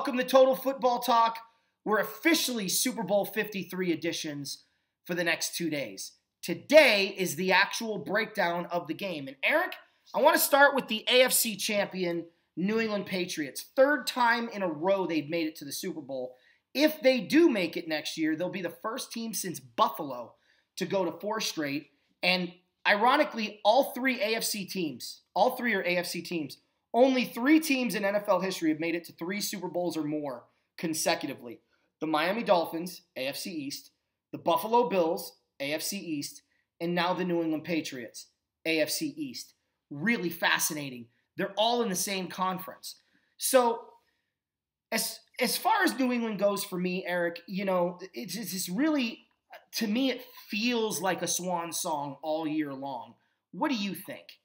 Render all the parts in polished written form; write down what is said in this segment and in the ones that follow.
Welcome to Total Football Talk. We're officially Super Bowl 53 editions for the next 2 days. Today is the actual breakdown of the game. And Eric, I want to start with the AFC champion, New England Patriots. Third time in a row they've made it to the Super Bowl. If they do make it next year, they'll be the first team since Buffalo to go to 4 straight. And ironically, all three are AFC teams. Only 3 teams in NFL history have made it to 3 Super Bowls or more consecutively. The Miami Dolphins, AFC East, the Buffalo Bills, AFC East, and now the New England Patriots, AFC East. Really fascinating. They're all in the same conference. So as far as New England goes for me, Eric, it's really, to me, it feels like a swan song all year long. What do you think?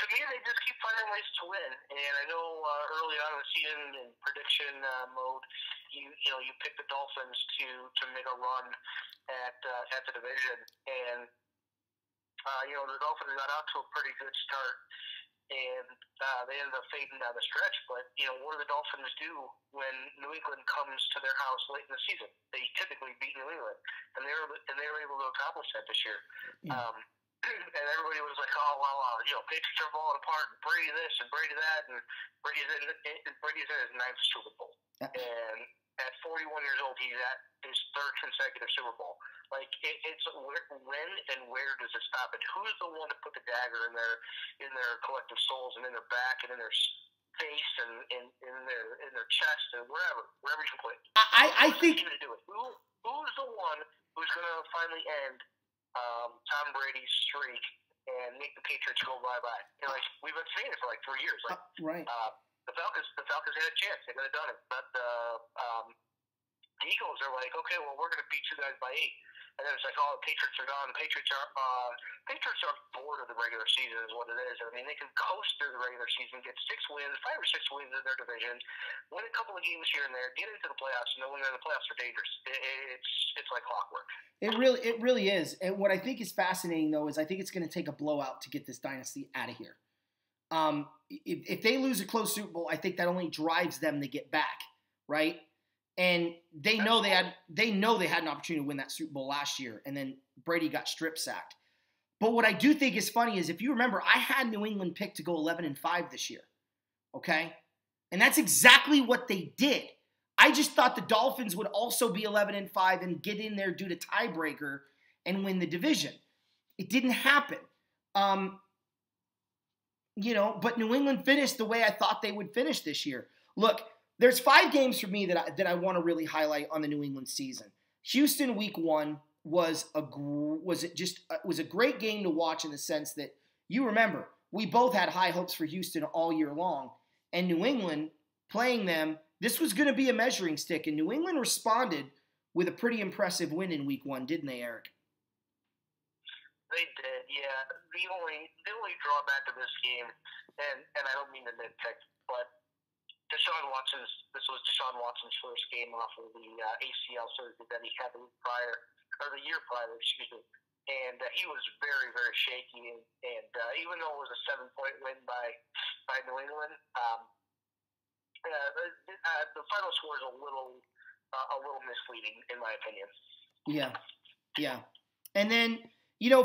To me, they just keep finding ways to win. And I know early on in the season in prediction mode, you picked the Dolphins to make a run at the division, and the Dolphins got out to a pretty good start, and they ended up fading down the stretch. But what do the Dolphins do when New England comes to their house late in the season? They typically beat New England, and they were able to accomplish that this year. Yeah. And everybody was like, "Oh well, Patriots are falling apart, and Brady this and Brady that, and Brady's in his 9th Super Bowl." And at 41 years old, he's at his 3rd consecutive Super Bowl. Like it's when and where does it stop? And who's the one to put the dagger in their collective souls and in their back and in their face and in their chest and wherever you can put it? I think to do it. Who's the one who's going to finally end Tom Brady's streak and make the Patriots go bye-bye? We've been saying it for 3 years. Right. The Falcons had a chance. They could have done it. But the Eagles are like, okay, well, we're going to beat you guys by 8. And then it's like, oh, the Patriots are gone. The Patriots are bored of the regular season is what it is. I mean, they can coast through the regular season, get 5 or 6 wins in their division, win a couple of games here and there, get into the playoffs, and then when they're in the playoffs, they're dangerous. It's like clockwork. It really is. And what I think is fascinating, though, is I think it's going to take a blowout to get this dynasty out of here. If they lose a close Super Bowl, I think that only drives them to get back, right? And they know they had an opportunity to win that Super Bowl last year, and then Brady got strip sacked. But what I do think is funny is, if you remember, I had New England picked to go 11-5 this year. Okay? And that's exactly what they did. I just thought the Dolphins would also be 11-5 and get in there due to tiebreaker and win the division. It didn't happen. But New England finished the way I thought they would finish this year. Look, there's 5 games for me that I want to really highlight on the New England season. Houston Week 1 was a great game to watch, in the sense that, you remember, we both had high hopes for Houston all year long, and New England playing them, this was going to be a measuring stick, and New England responded with a pretty impressive win in Week 1, didn't they, Eric? They did, yeah. The only drawback of this game, and I don't mean to nitpick, but this was Deshaun Watson's first game off of the ACL surgery that he had the year prior, excuse me. And he was very, very shaky. And even though it was a 7-point win by New England, the final score is a little misleading, in my opinion. Yeah. And then,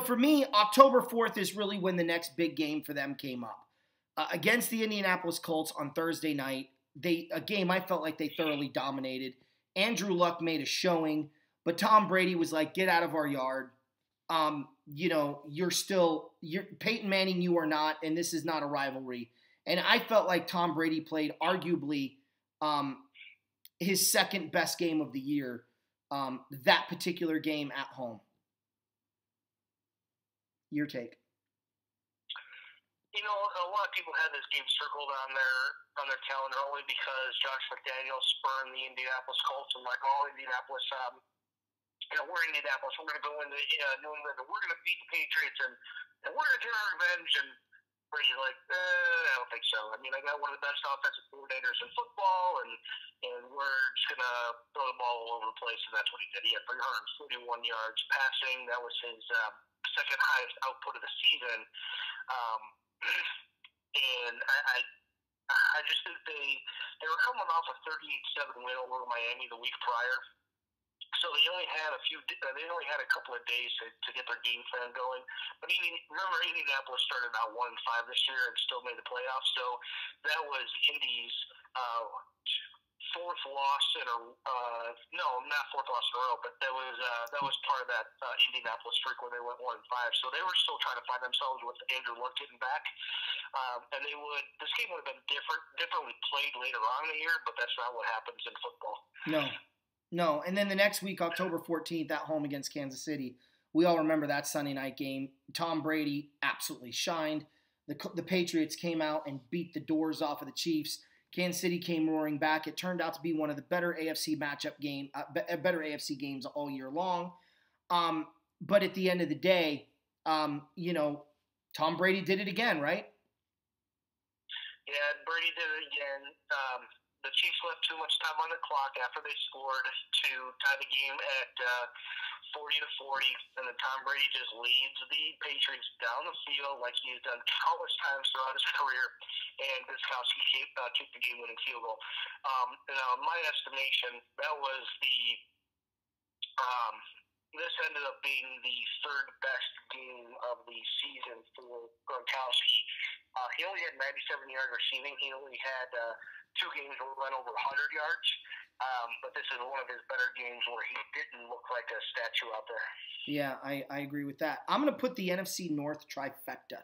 for me, October 4th is really when the next big game for them came up. Against the Indianapolis Colts on Thursday night, a game I felt like they thoroughly dominated. Andrew Luck made a showing, but Tom Brady was like, "Get out of our yard. You're Peyton Manning, you are not, and this is not a rivalry." And I felt like Tom Brady played arguably his second best game of the year, that particular game at home. Your take? A lot of people had this game circled on their calendar only because Josh McDaniels spurned the Indianapolis Colts and Indianapolis, we're in Indianapolis, we're going to go into New England, and we're going to beat the Patriots, and we're going to get our revenge. And Brady's like, I don't think so. I mean, I got one of the best offensive coordinators in football, and we're just going to throw the ball all over the place, and that's what he did. He had 341 yards passing. That was his second highest output of the season. And I just think they were coming off a 38-7 win over Miami the week prior. So they only had a couple of days to get their game plan going. But remember, Indianapolis started out 1-5 this year and still made the playoffs. So that was Indy's fourth loss in a no, not fourth loss in a row, but that was part of that Indianapolis streak where they went 1-5. So they were still trying to find themselves with Andrew Luck getting back. And this game would have been differently played later on in the year, but that's not what happens in football. No. And then the next week, October 14th, at home against Kansas City, we all remember that Sunday night game. Tom Brady absolutely shined. The Patriots came out and beat the doors off of the Chiefs. Kansas City came roaring back. It turned out to be one of the better AFC games all year long. But at the end of the day, Tom Brady did it again, right? Yeah, Brady did it again. The Chiefs left too much time on the clock after they scored to tie the game at 40-40, and then Tom Brady just leads the Patriots down the field like he has done countless times throughout his career, and Gostkowski kicked the game-winning field goal. Now, in my estimation, that was this ended up being the third best game of the season for Gronkowski. He only had 97 yards receiving. He only had 2 games where he went over 100 yards. But this is one of his better games where he didn't look like a statue out there. Yeah, I agree with that. I'm going to put the NFC North trifecta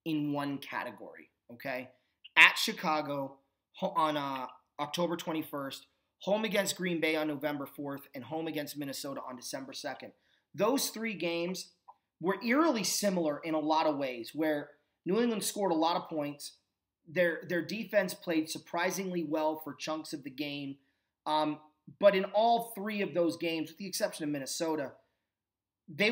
in one category, okay? At Chicago on October 21st, home against Green Bay on November 4th, and home against Minnesota on December 2nd. Those 3 games were eerily similar in a lot of ways, where New England scored a lot of points. Their defense played surprisingly well for chunks of the game. But in all 3 of those games, with the exception of Minnesota, they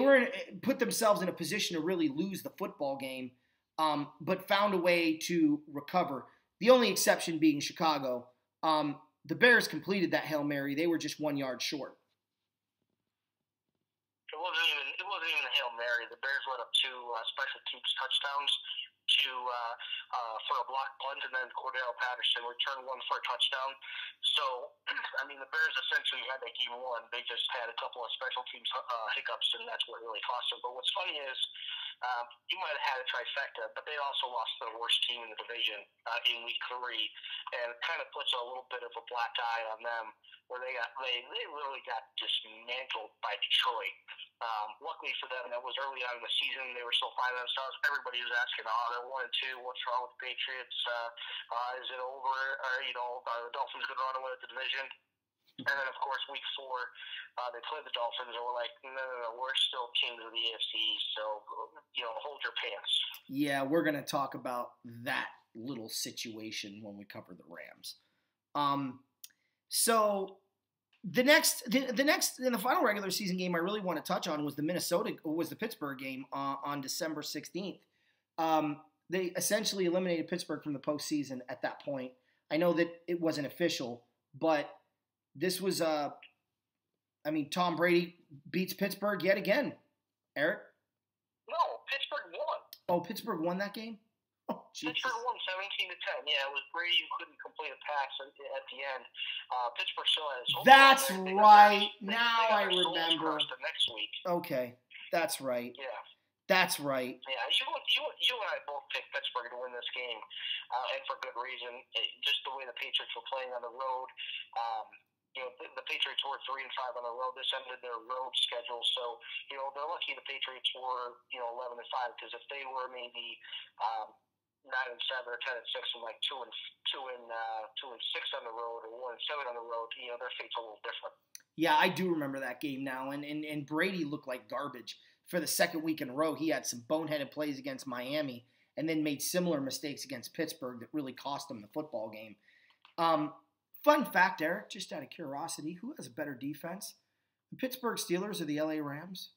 put themselves in a position to really lose the football game, but found a way to recover. The only exception being Chicago. The Bears completed that Hail Mary. They were just 1 yard short. It wasn't even a Hail Mary. The Bears led up 2 special teams touchdowns for a block punt, and then Cordell Patterson returned 1 for a touchdown. So, the Bears essentially had that game won. They just had a couple of special teams hiccups, and that's what really cost them. But what's funny is you might have had a trifecta, but they also lost their worst team in the division in week 3, and it kind of puts a little bit of a black eye on them, where they really got dismantled by Detroit. Luckily for them, that was early on in the season. They were still finding themselves. Everybody was asking, they're 1-2. What's wrong with the Patriots? Is it over? Are the Dolphins going to run away with the division? And then, of course, week 4, they played the Dolphins, and we're like, no, we're still kings of the AFC, so, hold your pants. Yeah, we're going to talk about that little situation when we cover the Rams. So the next in the final regular season game I really want to touch on was the Pittsburgh game on December 16th. They essentially eliminated Pittsburgh from the postseason at that point. I know that it wasn't official, but this was Tom Brady beats Pittsburgh yet again. Eric? No, Pittsburgh won. Oh, Pittsburgh won that game? Oh, Pittsburgh won 17-10. Yeah, it was Brady who couldn't complete a pass at the end. Pittsburgh still has home. That's right. Now I remember. The next week. Okay, that's right. Yeah. That's right. Yeah, you and I both picked Pittsburgh to win this game, and for good reason. Just the way the Patriots were playing on the road. The Patriots were 3-5 on the road. This ended their road schedule, so they're lucky the Patriots were 11-5, because if they were maybe 9-7 or 10-6 and like 2-6 on the road or 1-7 on the road, their fate's a little different. Yeah, I do remember that game now, and Brady looked like garbage for the second week in a row. He had some boneheaded plays against Miami, and then made similar mistakes against Pittsburgh that really cost him the football game. Fun fact, Eric, just out of curiosity, who has a better defense, the Pittsburgh Steelers or the LA Rams?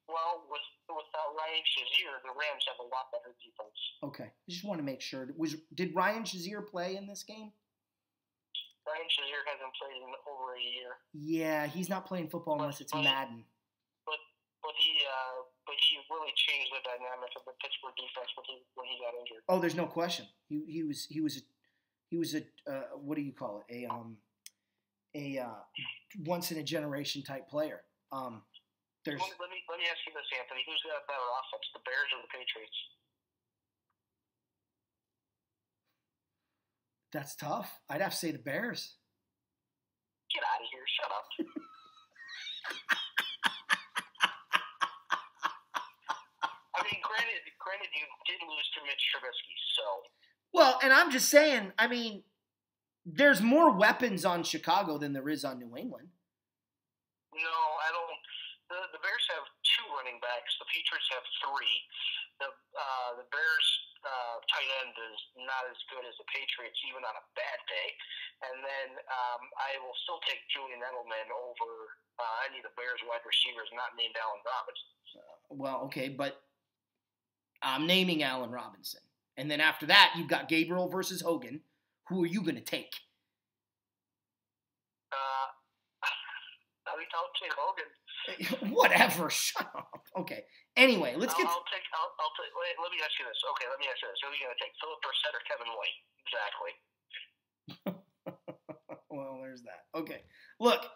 Well, without Ryan Shazier, the Rams have a lot better defense. Okay, I just want to make sure. Did Ryan Shazier play in this game? Ryan Shazier hasn't played in over a year. Yeah, he's not playing football unless it's Madden. But but he really changed the dynamic of the Pittsburgh defense when he got injured. Oh, there's no question. He was a what do you call it? A once in a generation type player. There's. Let me ask you this, Anthony. Who's got a better offense, the Bears or the Patriots? That's tough. I'd have to say the Bears. Get out of here! Shut up. I mean, granted, you did lose to Mitch Trubisky, so. Well, and I'm just saying. I mean, there's more weapons on Chicago than there is on New England. No, I don't. The Bears have 2 running backs. The Patriots have 3. The Bears tight end is not as good as the Patriots, even on a bad day. And then I will still take Julian Edelman over any of the Bears wide receivers not named Allen Robinson. Well, okay, but I'm naming Allen Robinson. And then after that, you've got Gabriel versus Hogan. Who are you going to take? I'll take Hogan. Whatever. Shut up. Okay. Anyway, let's get. I'll take. Wait, let me ask you this. Okay, let me ask you this. Who are you going to take? Philip Dorsett or Kevin White? Exactly. Well, there's that. Okay. Look,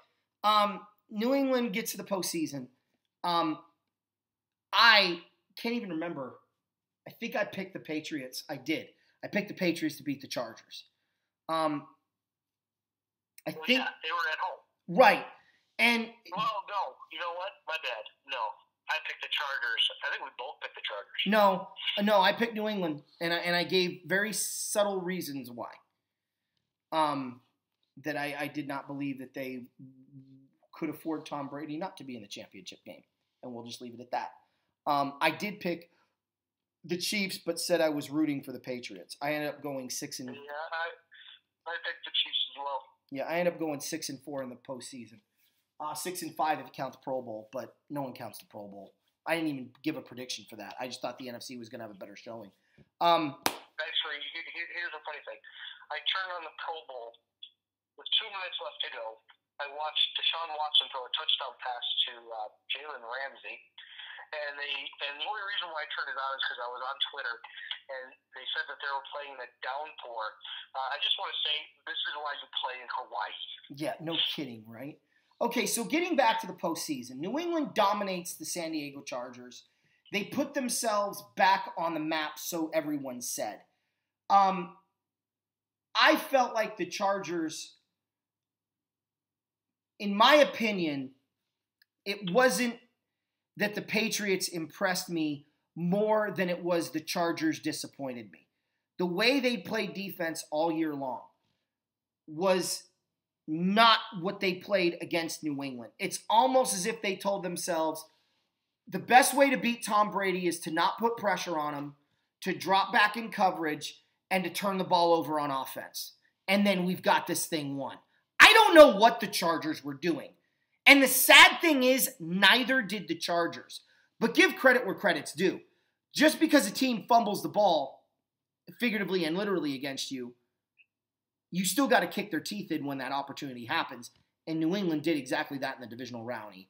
New England gets to the postseason. I can't even remember. I think I picked the Patriots. I did. I picked the Patriots to beat the Chargers. I think yeah, they were at home. Right. And well, no. You know what? My bad. No. I picked the Chargers. I think we both picked the Chargers. No, I picked New England, and I gave very subtle reasons why. That I did not believe that they could afford Tom Brady not to be in the championship game, and we'll just leave it at that. I did pick the Chiefs, but said I was rooting for the Patriots. I ended up going 6 and. Yeah, I picked the Chiefs as well. Yeah, I ended up going 6-4 in the postseason. 6-5 if you count the Pro Bowl, but no one counts the Pro Bowl. I didn't even give a prediction for that. I just thought the NFC was going to have a better showing. Actually, here's a funny thing. I turned on the Pro Bowl with 2 minutes left to go. I watched Deshaun Watson throw a touchdown pass to Jalen Ramsey. And the only reason why I turned it on is because I was on Twitter, and they said that they were playing the downpour. I just want to say, this is why you play in Hawaii. Yeah, no kidding, right? Okay, so getting back to the postseason, New England dominates the San Diego Chargers. They put themselves back on the map, so everyone said. I felt like the Chargers, in my opinion, it wasn't that the Patriots impressed me more than it was the Chargers disappointed me. The way they played defense all year long was not what they played against New England. It's almost as if they told themselves, the best way to beat Tom Brady is to not put pressure on him, to drop back in coverage, and to turn the ball over on offense. And then we've got this thing won. I don't know what the Chargers were doing. And the sad thing is, neither did the Chargers. But give credit where credit's due. Just because a team fumbles the ball, figuratively and literally against you, you still got to kick their teeth in when that opportunity happens. And New England did exactly that in the divisional round. Yeah,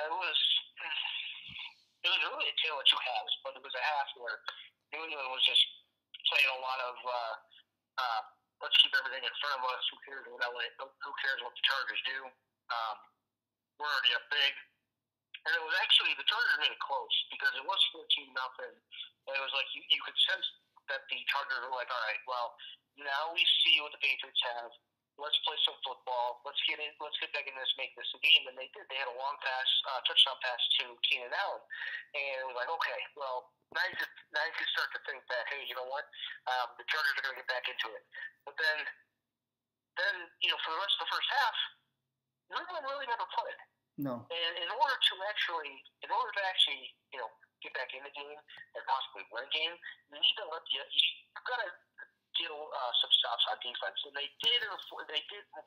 it was really a tale of 2 halves, but it was a half where New England was just playing a lot of let's keep everything in front of us. Who cares what the Chargers do? We're already up big. And it was actually, the Chargers made it close because it was 14-0. And it was like, you could sense that the Chargers were like, all right, well, now we see what the Patriots have. Let's play some football. Let's get back in this, make this a game. And they did. They had a long pass, touchdown pass to Keenan Allen. And it was like, okay, well, now you can start to think that, hey, you know what? The Chargers are going to get back into it. But then, for the rest of the first half, New England really never played. No. And in order to actually, get back in the game and possibly win a game, you've got to get some stops on defense, and they did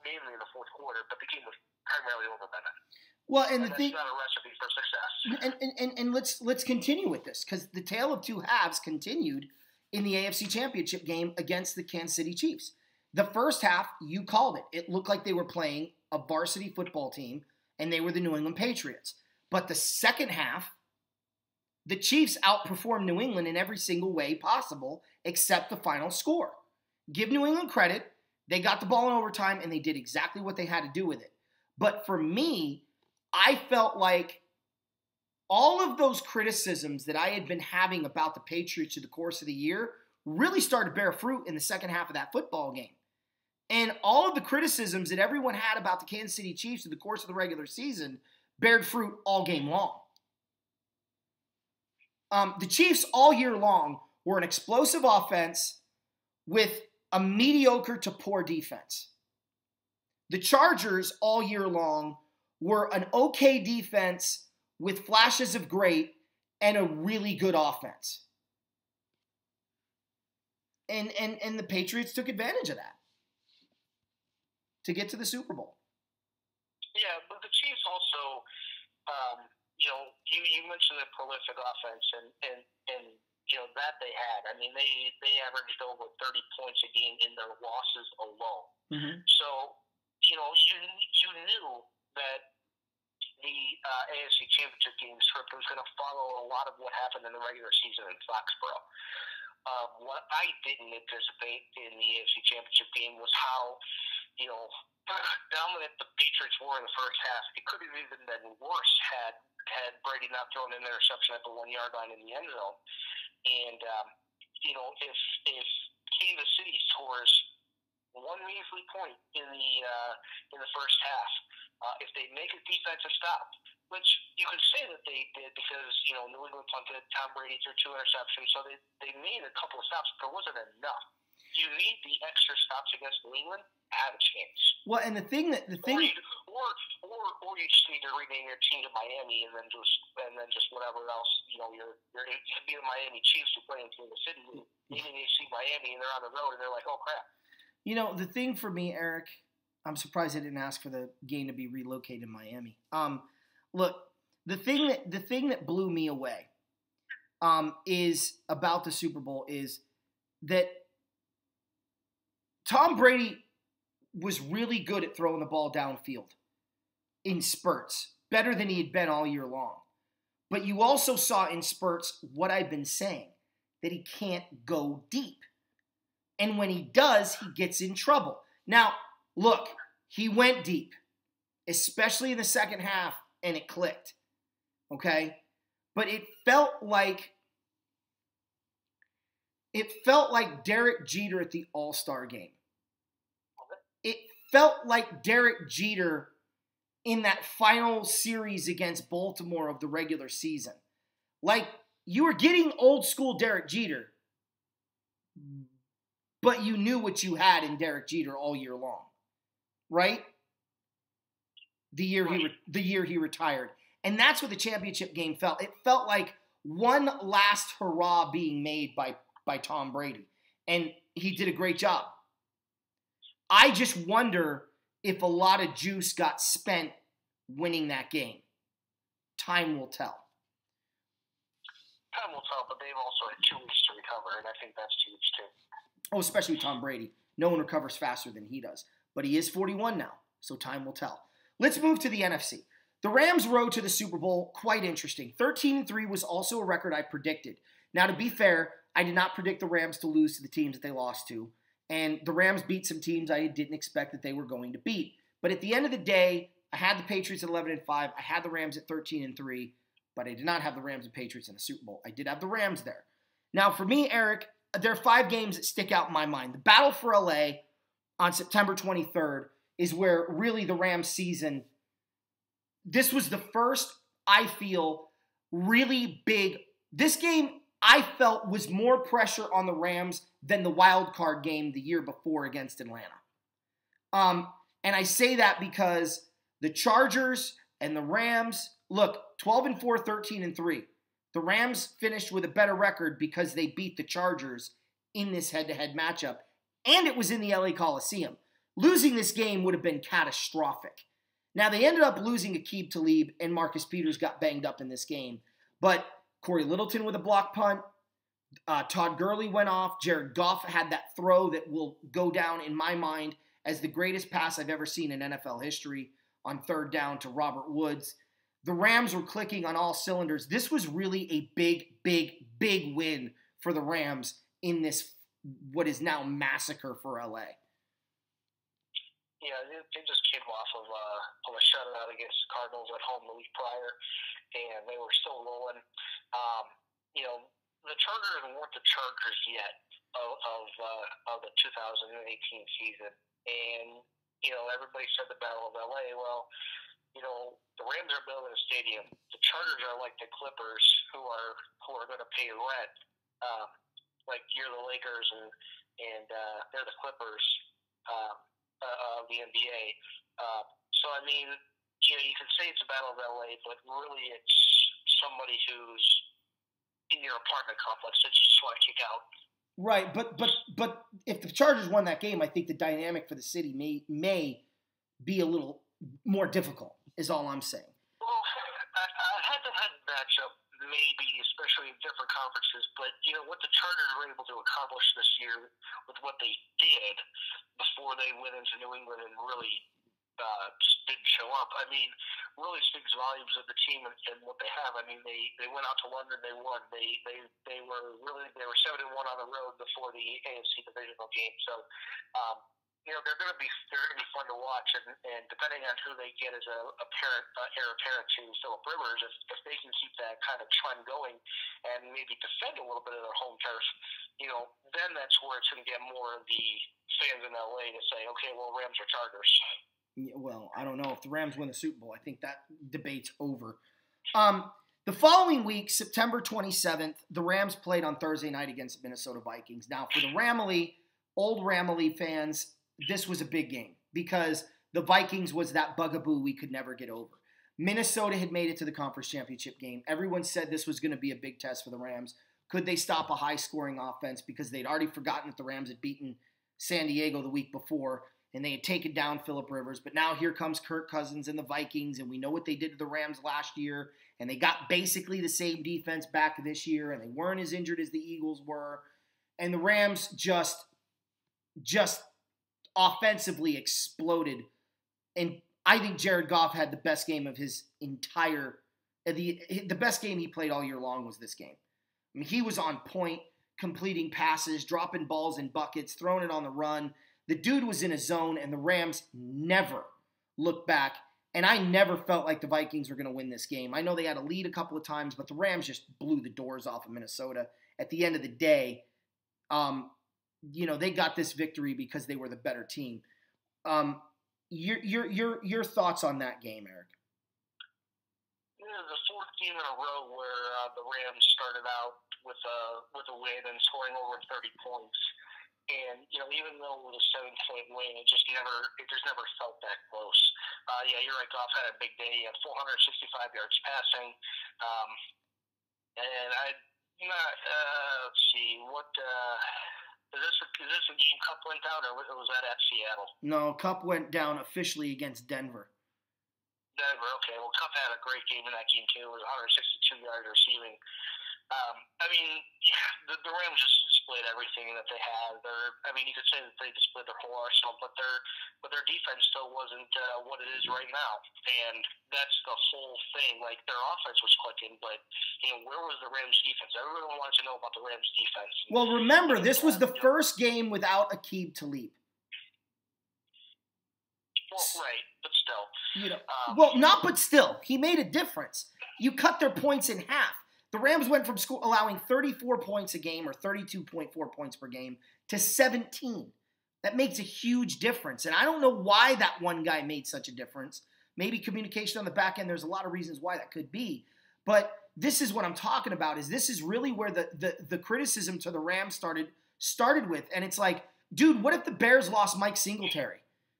mainly in the fourth quarter, but the game was primarily over by then. Well, and that's not a recipe for success. And let's continue with this, because the tale of 2 halves continued in the AFC Championship game against the Kansas City Chiefs. The first half, you called it. It looked like they were playing a varsity football team, and they were the New England Patriots. But the second half, the Chiefs outperformed New England in every single way possible except the final score. Give New England credit. They got the ball in overtime, and they did exactly what they had to do with it. But for me, I felt like all of those criticisms that I had been having about the Patriots through the course of the year really started to bear fruit in the second half of that football game. And all of the criticisms that everyone had about the Kansas City Chiefs through the course of the regular season bared fruit all game long. The Chiefs all year long were an explosive offense with a mediocre to poor defense. The Chargers all year long were an okay defense with flashes of great and a really good offense. And the Patriots took advantage of that to get to the Super Bowl. Yeah, but the Chiefs also, you mentioned the prolific offense and that they had. I mean, they averaged over 30 points a game in their losses alone. Mm-hmm. So, you knew that the AFC Championship game script was going to follow a lot of what happened in the regular season in Foxborough. What I didn't anticipate in the AFC Championship game was how, dominant the Patriots were in the first half. It could have even been worse had Brady not thrown an interception at the 1-yard line in the end zone. And, if Kansas City scores one measly point in the first half, if they make a defensive stop, which you can say that they did because, New England punted, Tom Brady threw 2 interceptions, so they made a couple of stops, but it wasn't enough. You need the extra stops against New England to have a chance. Well, and or you just need to rename your team to Miami and then just whatever else, you could be the Miami Chiefs who play in Kansas City. Maybe they see Miami and they're on the road and they're like, oh crap. The thing for me, Eric, I'm surprised I didn't ask for the game to be relocated in Miami. Look, the thing that blew me away is about the Super Bowl is that Tom Brady was really good at throwing the ball downfield in spurts, better than he had been all year long. But you also saw in spurts what I've been saying, that he can't go deep. And when he does, he gets in trouble. Now, look, he went deep, especially in the second half, and it clicked. Okay? But it felt like Derek Jeter at the All-Star game. It felt like Derek Jeter in that final series against Baltimore of the regular season. Like, you were getting old school Derek Jeter, but you knew what you had in Derek Jeter all year long, right? The year he retired. And that's what the championship game felt. It felt like one last hurrah being made by Tom Brady. And he did a great job. I just wonder if a lot of juice got spent winning that game. Time will tell. Time will tell, but they've also had 2 weeks to recover, and I think that's huge too. Oh, especially with Tom Brady. No one recovers faster than he does. But he is 41 now, so time will tell. Let's move to the NFC. The Rams' road to the Super Bowl, quite interesting. 13-3 was also a record I predicted. Now, to be fair, I did not predict the Rams to lose to the teams that they lost to. And the Rams beat some teams I didn't expect that they were going to beat. But at the end of the day, I had the Patriots at 11-5. I had the Rams at 13-3. But I did not have the Rams and Patriots in the Super Bowl. I did have the Rams there. Now, for me, Eric, there are 5 games that stick out in my mind. The Battle for LA on September 23rd is where really the Rams season, this was the first, I feel, really big. This game, I felt, was more pressure on the Rams than the wild card game the year before against Atlanta. And I say that because the Chargers and the Rams, look, 12-4, 13-3. The Rams finished with a better record because they beat the Chargers in this head-to-head matchup, and it was in the LA Coliseum. Losing this game would have been catastrophic. Now, they ended up losing Aqib Talib, and Marcus Peters got banged up in this game. But Corey Littleton with a block punt. Todd Gurley went off. Jared Goff had that throw that will go down in my mind as the greatest pass I've ever seen in NFL history on third down to Robert Woods. The Rams were clicking on all cylinders. This was really a big, big, big win for the Rams in this, what is now massacre for LA. Yeah, they just came off of a shutout against the Cardinals at home the week prior, and they were still rolling. The Chargers weren't the Chargers yet of the 2018 season, and everybody said the Battle of LA. Well, the Rams are building a stadium. The Chargers are like the Clippers, who are going to pay rent. Like you're the Lakers, and they're the Clippers of the NBA. So I mean, you can say it's a Battle of LA, but really it's somebody who's in your apartment complex that you just want to kick out. Right, but if the Chargers won that game, I think the dynamic for the city may be a little more difficult, is all I'm saying. Well, a head-to-head matchup, maybe, especially in different conferences, but what the Chargers were able to accomplish this year with what they did before they went into New England and really just didn't show up, I mean, really speaks volumes of the team and what they have. I mean, they went out to London, they won. They were 7-1 on the road before the AFC divisional game. So, they're going to be fun to watch, and depending on who they get as heir apparent to Philip Rivers, if they can keep that kind of trend going and maybe defend a little bit of their home turf, then that's where it's going to get more of the fans in LA to say, okay, well, Rams or Chargers. Well, I don't know. If the Rams win the Super Bowl, I think that debate's over. The following week, September 27th, the Rams played on Thursday night against the Minnesota Vikings. Now, for the old Ramley fans, this was a big game because the Vikings was that bugaboo we could never get over. Minnesota had made it to the conference championship game. Everyone said this was going to be a big test for the Rams. Could they stop a high-scoring offense? Because they'd already forgotten that the Rams had beaten San Diego the week before, and they had taken down Phillip Rivers. But now here comes Kirk Cousins and the Vikings, and we know what they did to the Rams last year, and they got basically the same defense back this year, and they weren't as injured as the Eagles were. And the Rams just offensively exploded. And I think Jared Goff had the best game of his entire – the best game he played all year long was this game. I mean, he was on point, completing passes, dropping balls in buckets, throwing it on the run. The dude was in a zone, and the Rams never looked back. And I never felt like the Vikings were going to win this game. I know they had a lead a couple of times, but the Rams just blew the doors off of Minnesota. At the end of the day, they got this victory because they were the better team. Your thoughts on that game, Eric? The fourth game in a row where the Rams started out with a win and scoring over 30 points. And, even though it was a 7-point win, it just never felt that close. Yeah, you're right, Goff had a big day. He had 465 yards passing. And let's see, what, is this a game Cup went down, or was that at Seattle? No, Cup went down officially against Denver. Denver, okay. Well, Cup had a great game in that game, too. It was 162 yards receiving. The Rams just displayed everything that they had. You could say that they displayed their whole arsenal, but their defense still wasn't what it is right now, and that's the whole thing. Like, their offense was clicking, but where was the Rams defense? Everyone wants to know about the Rams defense. Well, remember, this was the first game without Aqib Talib. Well, right, but still. Not but still. He made a difference. You cut their points in half. The Rams went from allowing 34 points a game, or 32.4 points per game, to 17. That makes a huge difference. And I don't know why that one guy made such a difference. Maybe communication on the back end. There's a lot of reasons why that could be. But this is what I'm talking about. This is really where the criticism to the Rams started with. And it's like, dude, what if the Bears lost Mike Singletary?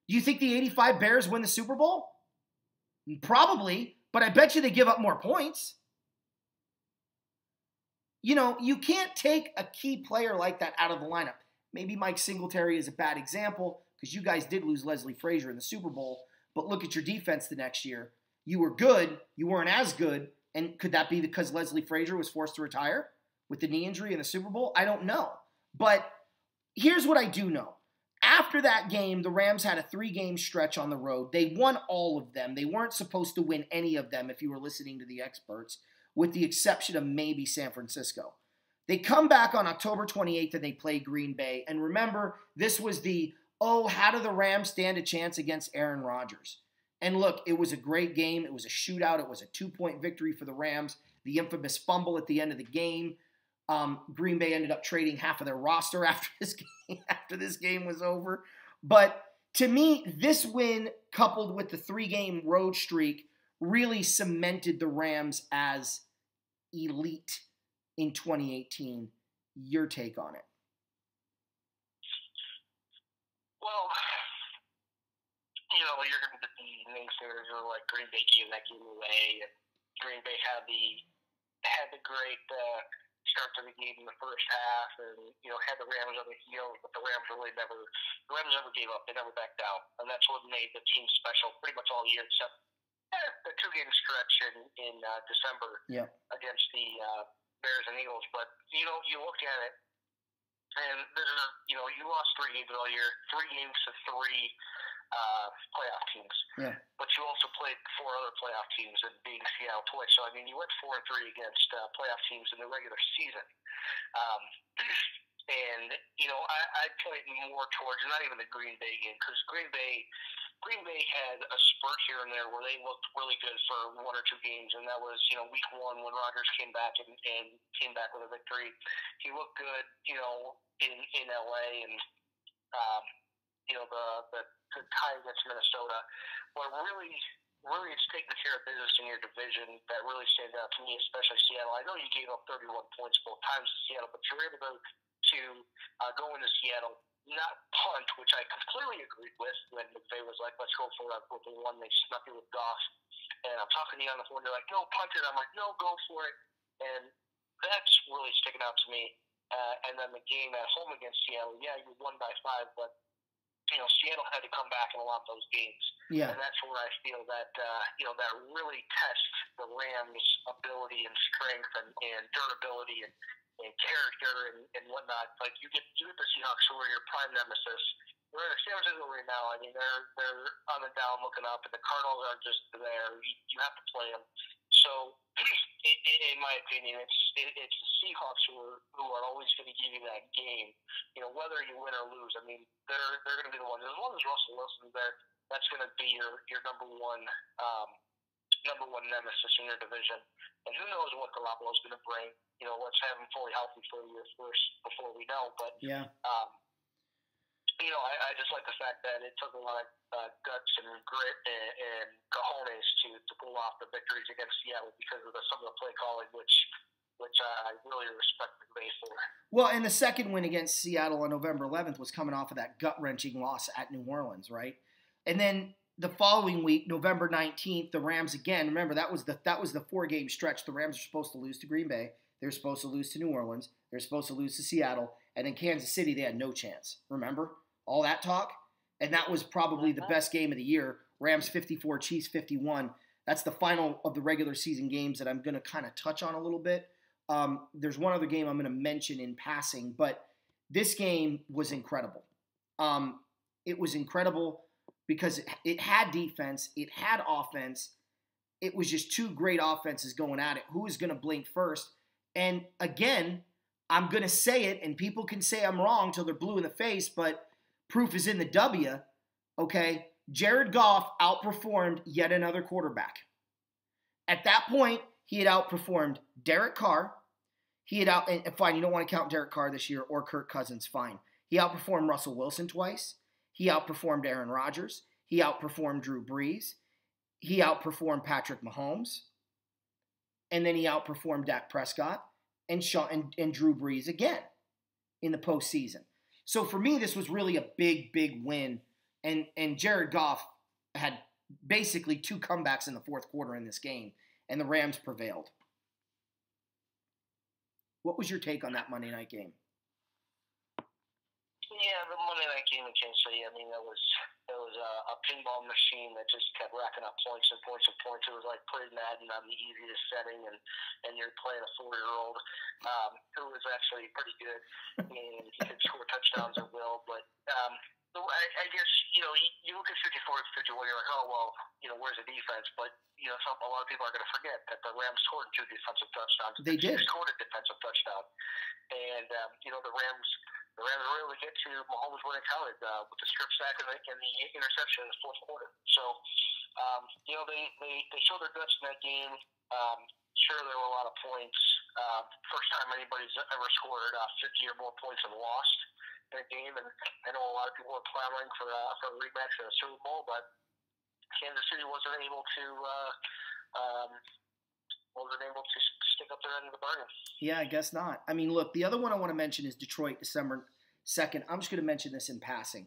Do you think the 85 Bears win the Super Bowl? Probably. But I bet you they give up more points. You can't take a key player like that out of the lineup. Maybe Mike Singletary is a bad example because you guys did lose Leslie Frazier in the Super Bowl, but look at your defense the next year. You were good. You weren't as good. And could that be because Leslie Frazier was forced to retire with the knee injury in the Super Bowl? I don't know. But here's what I do know. after that game, the Rams had a 3-game stretch on the road. They won all of them. They weren't supposed to win any of them if you were listening to the experts, with the exception of maybe San Francisco. They come back on October 28th and they play Green Bay. And remember, this was how do the Rams stand a chance against Aaron Rodgers? And look, it was a great game. It was a shootout. It was a 2-point victory for the Rams. The infamous fumble at the end of the game. Green Bay ended up trading half of their roster after this game was over. But to me, this win, coupled with the 3-game road streak, really cemented the Rams as elite in 2018. Your take on it? Well, you're going to get the naysayers who are like Green Bay gave that game away, and Green Bay had the great start to the game in the first half, and had the Rams on the heels, but the Rams never gave up. They never backed down, and that's what made the team special pretty much all year, except the 2-game stretch in December against the Bears and Eagles. But you look at it, and you lost 3 games all year, 3 games to 3 playoff teams. Yeah. But you also played 4 other playoff teams, and being Seattle twice. So you went 4-3 against playoff teams in the regular season. And I point more towards not even the Green Bay game, because Green Bay had a spurt here and there where they looked really good for 1 or 2 games, and that was week 1 when Rodgers came back and came back with a victory. He looked good, in LA, and the tie against Minnesota. But really it's taking care of business in your division that really stands out to me, especially Seattle. I know you gave up 31 points both times to Seattle, but you're able to go into Seattle, not punt, which I completely agreed with when McVay was like, let's go for it with the one. They snuck it with Goff. And I'm talking to you on the phone, they're like, no, punt it. I'm like, no, go for it. And that's really sticking out to me. And then the game at home against Seattle, you won by 5, but Seattle had to come back in a lot of those games. Yeah. And that's where I feel that, that really tests the Rams' ability and strength and durability and character and whatnot. Like, you get the Seahawks, who are your prime nemesis. We're in San Francisco right now. I mean, they're on the down looking up, and the Cardinals are just there. You have to play them. So, in my opinion, it's the Seahawks who are always going to give you that game. Whether you win or lose. I mean, they're going to be the ones. As long as Russell Wilson's there, that's going to be your number one nemesis in your division. And who knows what Garoppolo's going to bring? Let's have him fully healthy for a year first before we know. But I just like the fact that it took a lot of guts and grit and cojones to pull off the victories against Seattle because of some of the play calling, which I really respect the base for. Well, and the second win against Seattle on November 11th was coming off of that gut-wrenching loss at New Orleans, right? And then the following week, November 19th, the Rams again. Remember, that was the 4-game stretch. The Rams are supposed to lose to Green Bay. They're supposed to lose to New Orleans. They're supposed to lose to Seattle. And then Kansas City, they had no chance. Remember all that talk? And that was probably the best game of the year. Rams 54, Chiefs 51. That's the final of the regular season games that I'm going to kind of touch on a little bit. There's one other game I'm going to mention in passing, but this game was incredible. It was incredible because it had defense, it had offense. It was just 2 great offenses going at it. Who is going to blink first? And again, I'm going to say it, and people can say I'm wrong till they're blue in the face, but proof is in the W, okay? Jared Goff outperformed yet another quarterback. At that point, he had outperformed Derek Carr. And fine, you don't want to count Derek Carr this year or Kirk Cousins, fine. He outperformed Russell Wilson twice. He outperformed Aaron Rodgers. He outperformed Drew Brees. He outperformed Patrick Mahomes. And then he outperformed Dak Prescott and Drew Brees again in the postseason. So for me, this was really a big, big win. And Jared Goff had basically 2 comebacks in the fourth quarter in this game, and the Rams prevailed. What was your take on that Monday night game? Yeah, the Monday night game in Kansas City, I mean, it was a pinball machine that just kept racking up points and points and points. It was like playing Madden on the easiest setting, and you're playing a 4-year-old who was actually pretty good, and he could score touchdowns at will. But scored 51, you're like, oh, well, where's the defense? But, a lot of people are going to forget that the Rams scored 2 defensive touchdowns. They did. They scored a defensive touchdown. And, the Rams were able to get to Mahomes when it counted with the strip sack and the interception in the fourth quarter. So, they showed their guts in that game. Sure, there were a lot of points. First time anybody's ever scored 50 or more points and lost in a game. And I know a lot of people are clamoring for a rematch in the Super Bowl, but Kansas City wasn't able to stick up their end of the bargain. Yeah, I guess not. I mean, look, the other one I want to mention is Detroit, December 2nd. I'm just going to mention this in passing.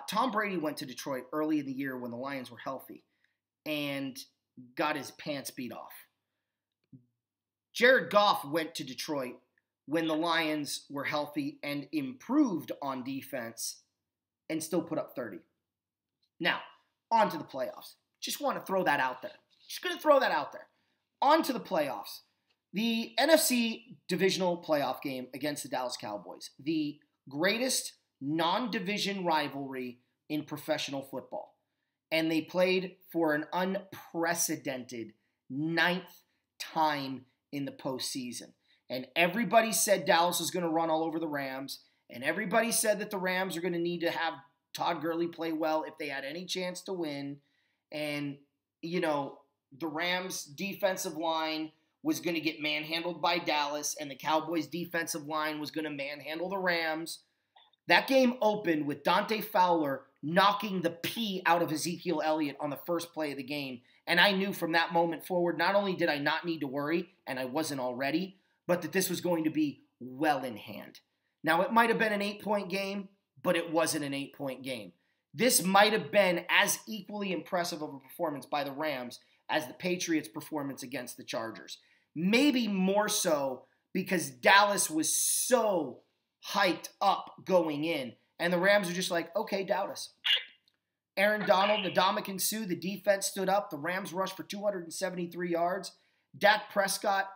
Tom Brady went to Detroit early in the year when the Lions were healthy and got his pants beat off. Jared Goff went to Detroit when the Lions were healthy and improved on defense and still put up 30. Now, on to the playoffs. Just want to throw that out there. Just going to throw that out there. On to the playoffs. The NFC divisional playoff game against the Dallas Cowboys. The greatest non-division rivalry in professional football. And they played for an unprecedented 9th time in the postseason. And everybody said Dallas was going to run all over the Rams. And everybody said that the Rams are going to need to have Todd Gurley play well if they had any chance to win. And, the Rams' defensive line was going to get manhandled by Dallas, and the Cowboys' defensive line was going to manhandle the Rams. That game opened with Dante Fowler knocking the pee out of Ezekiel Elliott on the first play of the game. And I knew from that moment forward, not only did I not need to worry, and I wasn't already, but that this was going to be well in hand. Now, it might have been an 8-point game, but it wasn't an 8-point game. This might have been as equally impressive of a performance by the Rams as the Patriots' performance against the Chargers. Maybe more so because Dallas was so hyped up going in, and the Rams were just like, okay, doubt us. Aaron Donald, Ndamukong Suh, the defense stood up. The Rams rushed for 273 yards. Dak Prescott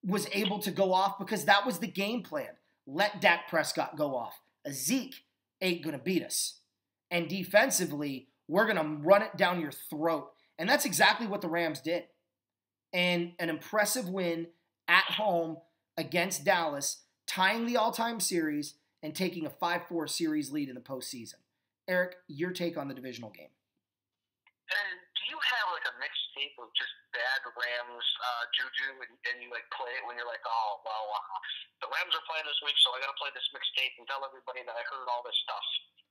was able to go off because that was the game plan. Let Dak Prescott go off. Zeke ain't going to beat us. And defensively, we're going to run it down your throat. And that's exactly what the Rams did. And an impressive win at home against Dallas, tying the all-time series and taking a 5-4 series lead in the postseason. Eric, your take on the divisional game. And do you have like a mixtape of just bad Rams juju and you like play it when you're like, oh, well, the Rams are playing this week, so I got to play this mixtape and tell everybody that I heard all this stuff.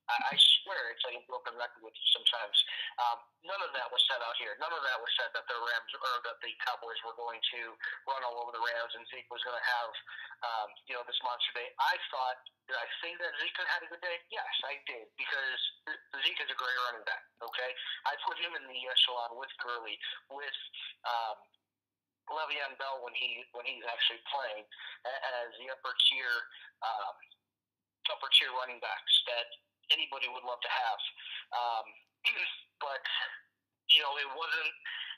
I swear it's like a broken record with you sometimes. None of that was said out here. None of that was said that the Rams or that the Cowboys were going to run all over the Rams and Zeke was going to have, this monster day. I thought, did I say that Zeke had a good day? Yes, I did, because Zeke is a great running back. Okay, I put him in the echelon with Gurley, with Le'Veon Bell when he's actually playing as the upper tier running backs that anybody would love to have. But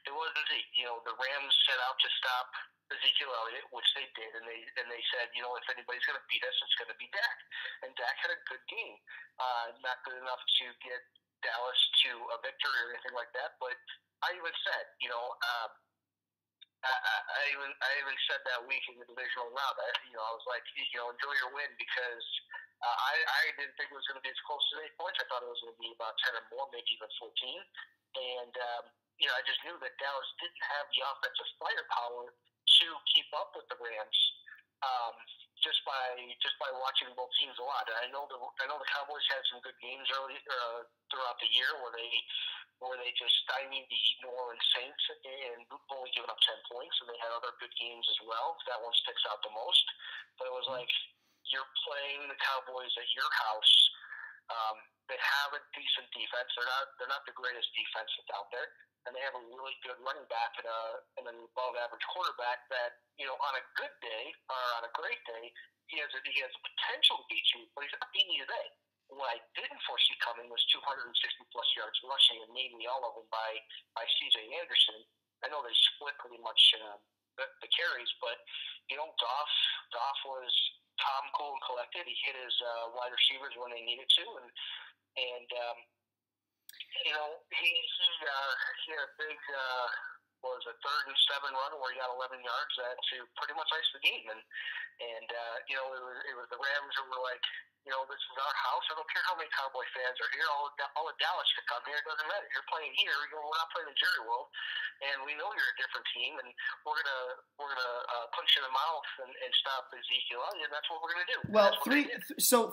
it wasn't Zeke. The Rams set out to stop Ezekiel Elliott, which they did, and they said, if anybody's going to beat us, it's going to be Dak. And Dak had a good game, not good enough to get Dallas to a victory or anything like that. But I even said, I even said that week in the divisional round, I was like, enjoy your win, because I didn't think it was going to be as close as 8 points. I thought it was going to be about 10 or more, maybe even 14. And, I just knew that Dallas didn't have the offensive firepower to keep up with the Rams just by watching both teams a lot. And I know the Cowboys had some good games early throughout the year where they just stymied the New Orleans Saints and only giving up 10 points, and they had other good games as well. That one sticks out the most. But it was like, you're playing the Cowboys at your house. They have a decent defense. They're not the greatest defense that's out there, and they have a really good running back and an above-average quarterback that, on a good day or on a great day, he has a potential to beat you, but he's not beating you today. What I didn't foresee coming was 260-plus yards rushing, and mainly all of them by C.J. Anderson. I know they split pretty much the carries, but Goff was calm, cool, and collected. He hit his wide receivers when they needed to, and He had a big, what was it, 3rd and 7 run where he got 11 yards to pretty much ice the game. And it was the Rams who were like, this is our house. I don't care how many Cowboy fans are here. All of Dallas should come here. It doesn't matter. You're playing here. We're not playing in Jerry World, and we know you're a different team, and we're gonna punch you in the mouth and stop Ezekiel Elliott. And that's what we're gonna do. Well,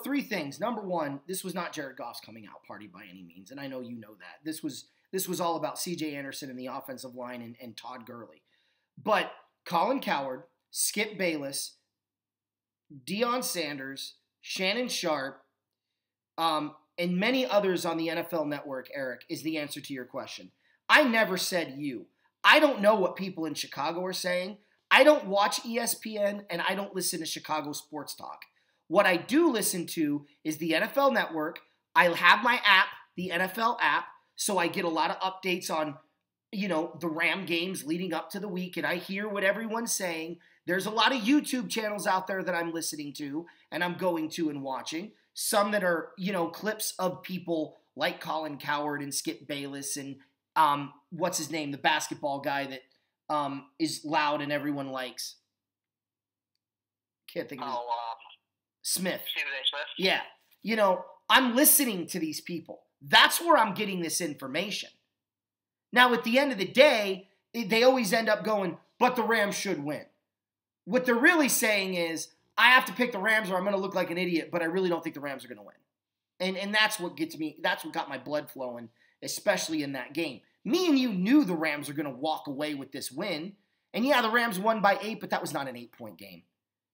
three things. Number one, this was not Jared Goff's coming out party by any means, and I know you know that. This was all about C.J. Anderson and the offensive line and Todd Gurley. But Colin Cowherd, Skip Bayless, Deion Sanders, Shannon Sharp, and many others on the NFL Network, Eric, is the answer to your question. I never said you. I don't know what people in Chicago are saying. I don't watch ESPN, and I don't listen to Chicago sports talk. What I do listen to is the NFL Network. I have my app, the NFL app, so I get a lot of updates on, the Ram games leading up to the week, and I hear what everyone's saying. There's a lot of YouTube channels out there that I'm listening to and I'm going to and watching. Some that are, clips of people like Colin Cowherd and Skip Bayless and what's his name, the basketball guy that is loud and everyone likes. Can't think of his Smith. Stephen A. Smith? Yeah. I'm listening to these people. That's where I'm getting this information. Now, at the end of the day, they always end up going, but the Rams should win. What they're really saying is, I have to pick the Rams or I'm going to look like an idiot, but I really don't think the Rams are going to win. And that's what gets me, that's what got my blood flowing, especially in that game. Me and you knew the Rams were going to walk away with this win. And yeah, the Rams won by 8, but that was not an 8-point game.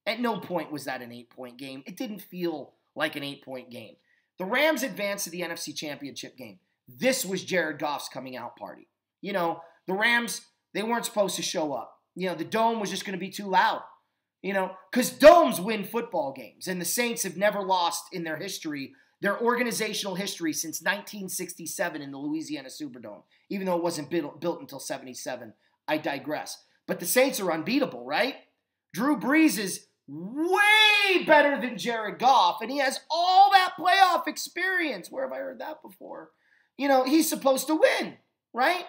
At no point was that an 8-point game. It didn't feel like an 8-point game. The Rams advanced to the NFC Championship game. This was Jared Goff's coming out party. The Rams, they weren't supposed to show up. The Dome was just going to be too loud. Because domes win football games, and the Saints have never lost in their history, their organizational history, since 1967 in the Louisiana Superdome, even though it wasn't built until 77. I digress. But the Saints are unbeatable, right? Drew Brees is way better than Jared Goff, and he has all that playoff experience. Where have I heard that before? He's supposed to win, right?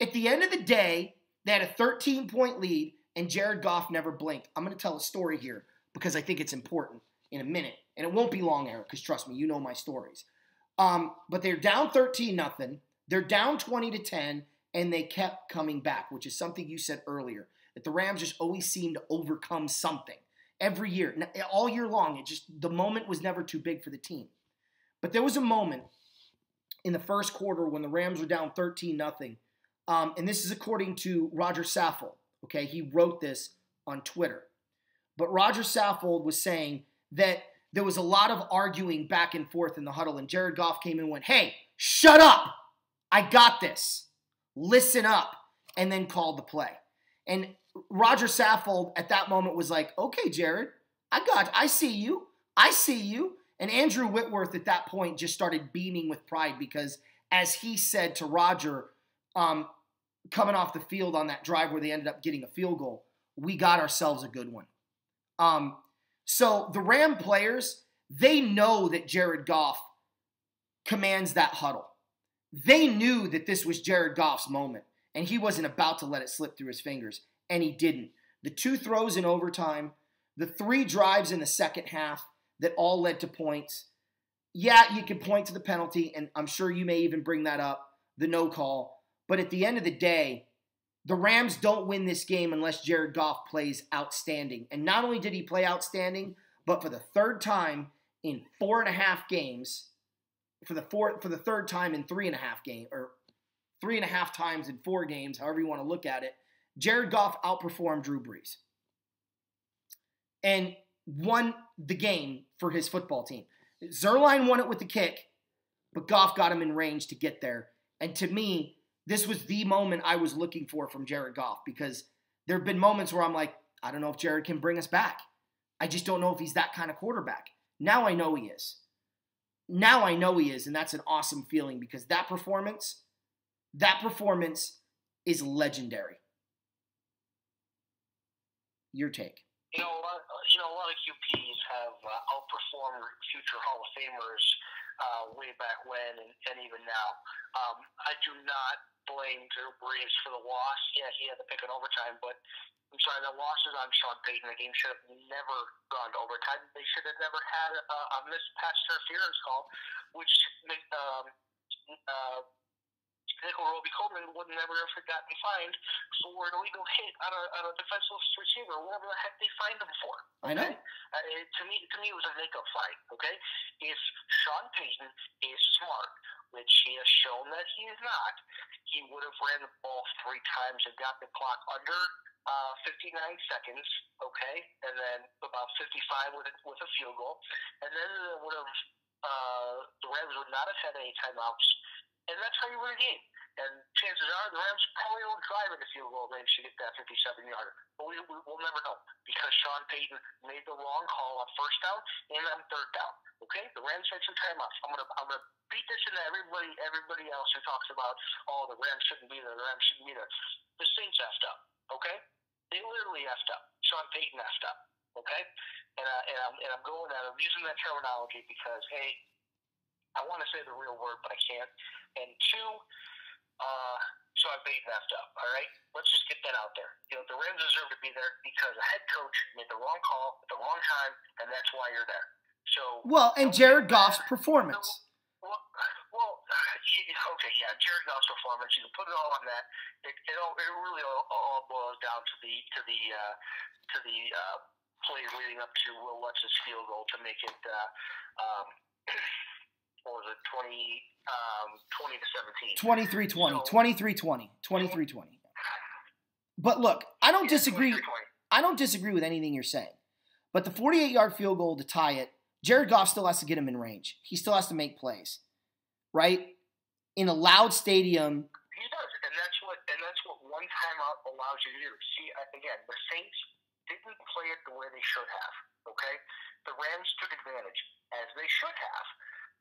At the end of the day, they had a 13-point lead, and Jared Goff never blinked. I'm going to tell a story here because I think it's important in a minute. And it won't be long, Eric, because trust me, you know my stories. But they're down 13-0. They're down 20-10, and they kept coming back, which is something you said earlier, that the Rams just always seem to overcome something. Every year, all year long, the moment was never too big for the team. But there was a moment in the first quarter when the Rams were down 13-0, and this is according to Roger Saffold. Okay, he wrote this on Twitter. But Roger Saffold was saying that there was a lot of arguing back and forth in the huddle, and Jared Goff came in and went, "Hey, shut up! I got this. Listen up," and then called the play. And Roger Saffold at that moment was like, "Okay, Jared, I see you. I see you." And Andrew Whitworth at that point just started beaming with pride because, as he said to Roger, coming off the field on that drive where they ended up getting a field goal, we got ourselves a good one. So the Ram players, they know that Jared Goff commands that huddle. They knew that this was Jared Goff's moment, and he wasn't about to let it slip through his fingers, and he didn't. The 2 throws in overtime, the 3 drives in the second half that all led to points. Yeah, you could point to the penalty, and I'm sure you may even bring that up, the no call. But at the end of the day, the Rams don't win this game unless Jared Goff plays outstanding. And not only did he play outstanding, but for the third time in 4.5 games, for the third time in 3.5 games, or 3.5 times in 4 games, however you want to look at it, Jared Goff outperformed Drew Brees and won the game for his football team. Zuerlein won it with the kick, but Goff got him in range to get there. And to me, this was the moment I was looking for from Jared Goff, because there have been moments where I'm like, I don't know if Jared can bring us back. I just don't know if he's that kind of quarterback. Now I know he is. Now I know he is, and that's an awesome feeling, because that performance is legendary. Your take. A lot of QPs have outperformed future Hall of Famers way back when and even now. I do not blame Drew Brees for the loss. Yeah, he had to pick an overtime, but I'm sorry, the loss is on Sean Payton. The game should have never gone to overtime. They should have never had a missed pass interference call, which Nickel Roby Coleman would never have gotten fined for an illegal hit on a defenseless receiver, whatever the heck they fined him for. Okay? I know. To me, it was a makeup fine. Okay, if Sean Payton is smart, which he has shown that he is not, he would have ran the ball 3 times and got the clock under 59 seconds. Okay, and then about 55 with a field goal, and then it would have the Rams would not have had any timeouts. And that's how you win a game. And chances are the Rams probably don't drive in the field goal range to get that 57-yarder. But we'll never know because Sean Payton made the wrong call on first down and on third down. Okay? The Rams had some timeouts. I'm gonna beat this into everybody else who talks about, oh, the Rams shouldn't be there, the Rams shouldn't be there. The Saints effed up. Okay? They literally effed up. Sean Payton effed up. Okay? And I'm going at I'm using that terminology because I want to say the real word, but I can't. And 2, Sean Payton effed up. All right, let's just get that out there. You know, the Rams deserve to be there because the head coach made the wrong call at the wrong time, and that's why you're there. So and Jared Goff's performance. Okay, yeah, Jared Goff's performance. You can put it all on that. It really all boils down to the plays leading up to Will Lutz's field goal to make it. What was it, 20 to 17? 23-20. But look, I don't disagree. I don't disagree with anything you're saying. But the 48-yard field goal to tie it, Jared Goff still has to get him in range. He still has to make plays, right? In a loud stadium. He does, and that's what one timeout allows you to do. See, again, the Saints didn't play it the way they should have. Okay, the Rams took advantage as they should have.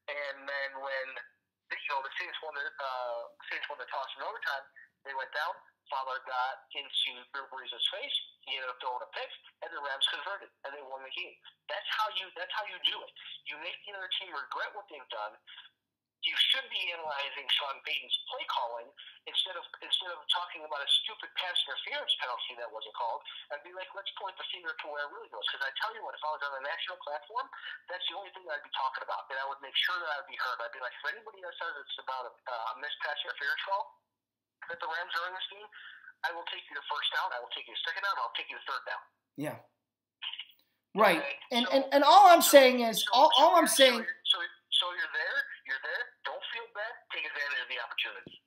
And then when the Saints won the toss in overtime, they went down. Fowler got into Drew Brees' face. He ended up throwing a pick, and the Rams converted, and they won the game. That's how you do it. You make the other team regret what they've done. You should be analyzing Sean Payton's play calling instead of talking about a stupid pass interference penalty that wasn't called, and be like, let's point the finger to where it really goes. Because I tell you what, if I was on a national platform, that's the only thing I'd be talking about, and I would make sure that I'd be heard. I'd be like, if anybody else says it's about a missed pass interference call that the Rams are in this game, I will take you to first down, I will take you to second down, I'll take you to third down. Yeah. Right. Okay? And all I'm saying is, all I'm saying. So you're there. Don't feel bad. Take advantage of the opportunity.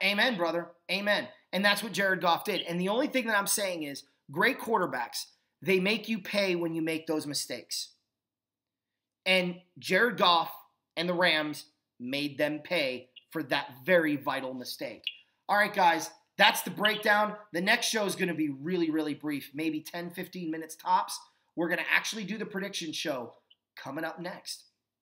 Amen, brother. Amen. And that's what Jared Goff did. And the only thing that I'm saying is, great quarterbacks, they make you pay when you make those mistakes. And Jared Goff and the Rams made them pay for that very vital mistake. All right, guys, that's the breakdown. The next show is going to be really, really brief, maybe 10, 15 minutes tops. We're going to actually do the prediction show coming up next.